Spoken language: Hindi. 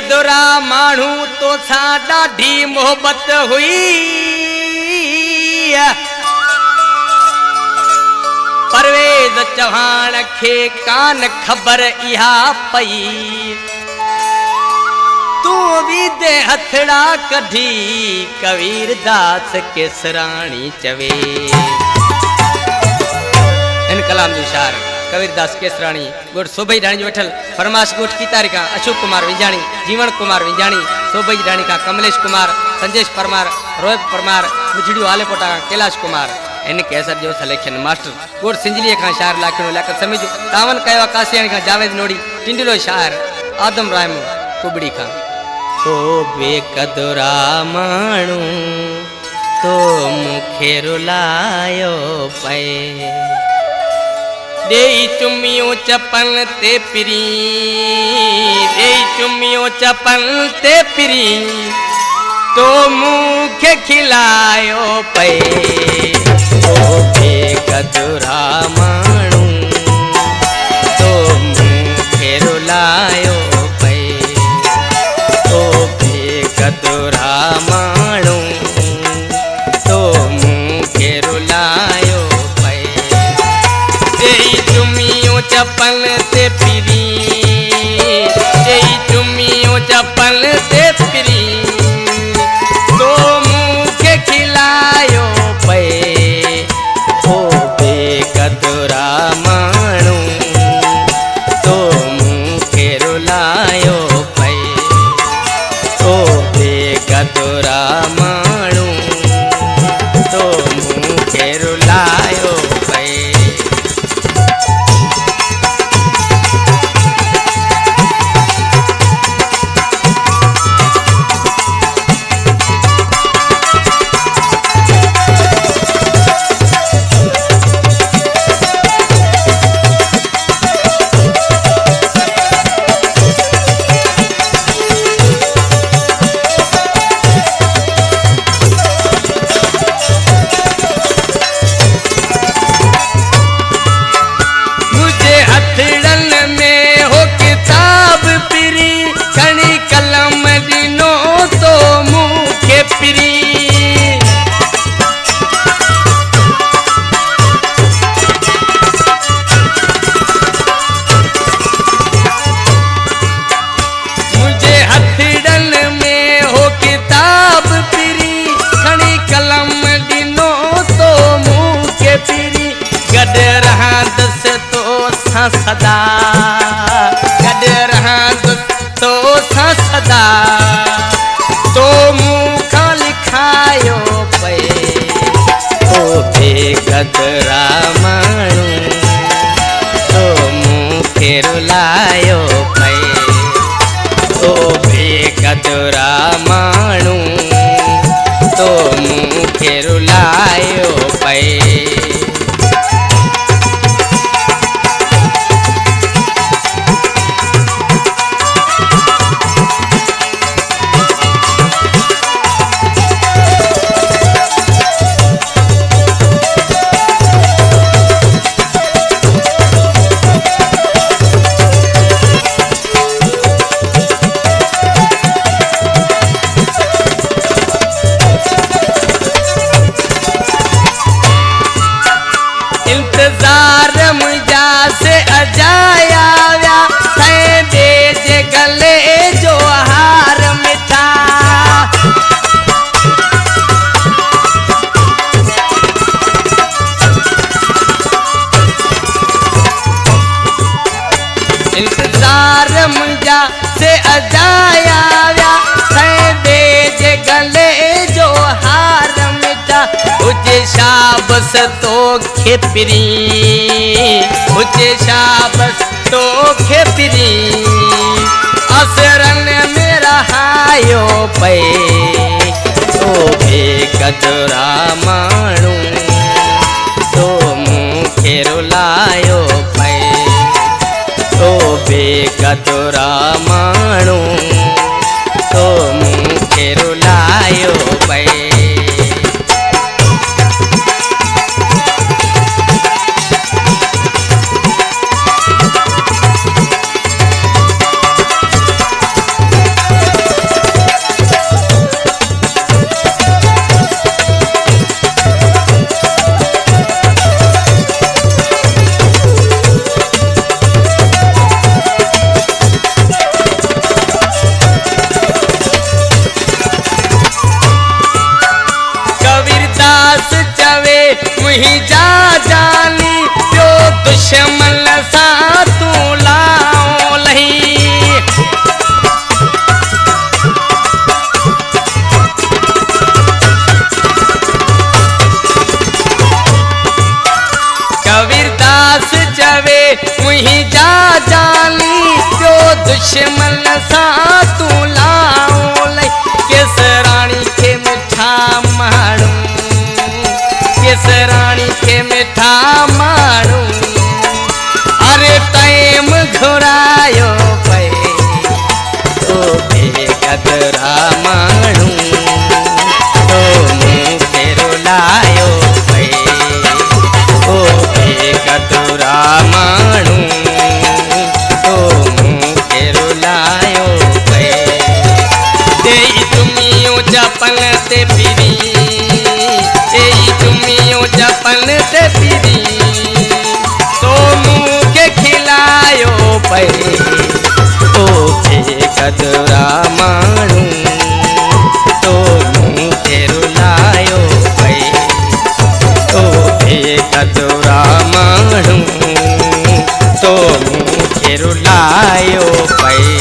कदुरा मानू तो सा ॾाढी मोहब्बत हुई परवेज चौहान खे कान खबर इहा पई तू भी दे हथड़ा कढी कबीर दास केसराणी चवे इन कलाम जो शार कबीर दास केसराणी गोट सोभई राणी जो वठल फरमाश गोट की तारिका अशोक कुमार विंजाणी जीवन कुमार विंजाणी सोभई राणी का कमलेश कुमार संजेश परमार रोहित परमार मुछड़ियो आलेपोटा कैलाश कुमार इन कैसर जो सिलेक्शन मास्टर गोट सिंजली का शार लाखनो लाख समिजो तावन कयो कासियाणी का जावेद नोड़ी टिंडलो शार आदम राम कुबड़ी का तो बेकदुरा मानू तो मुखे रुलायो पे दे चुमियो चपल ते पिरी दे चुमियो चपल ते पिरी तो मुखे खिलायो पे तो बेकदुरा मानू तो मुखे रुलायो पे तो बेकदुरा मानू तो मुखे रुलायो चपल ते पिरी दे चुमियो चपल ते पिरी तो मुखे खिलायो पे ओ बेकदुरा मानू तो मुखे रुलायो पे ओ बेकदुरा मानू तो मुखे रुलायो पे सदा गड रहा तो सदा तो मुखा लिखायो पे तो बेकदुरा मानू तो मुखे रुलायो पे तो बेकदुरा मानू तो मुखे रुलायो पे से अजाया दे जे गले जो हार मिटा उजे शाबस तो खेपरी उजे शाबस तो खेपरी असरन मेरा हायो पे तो बेकदुरा मानू तो मुखे रुलायो पे तो बेकदुरा मानू तो मुखे रुलायो पे जाली पियो दुश्मन सा तू लाओ लई केसराणी के मिठा माण्हू केसराणी के मिठा माण्हू अरे टाइम घुरायो पे तो बेकदरा माण्हू तो मूंखे रुलायो पे ओ बेकदरा माण्हू तो मूंखे रुलायो पे देई तुमियो जपन ते पीरी देई तुमियो जपन ते पीरी तो मूंखे खिलायो पे ओ बेकदरा माण्हू तो मूंखे रुलायो पे ओ बेकदरा माण्हू तो मूंखे रुलायो पे।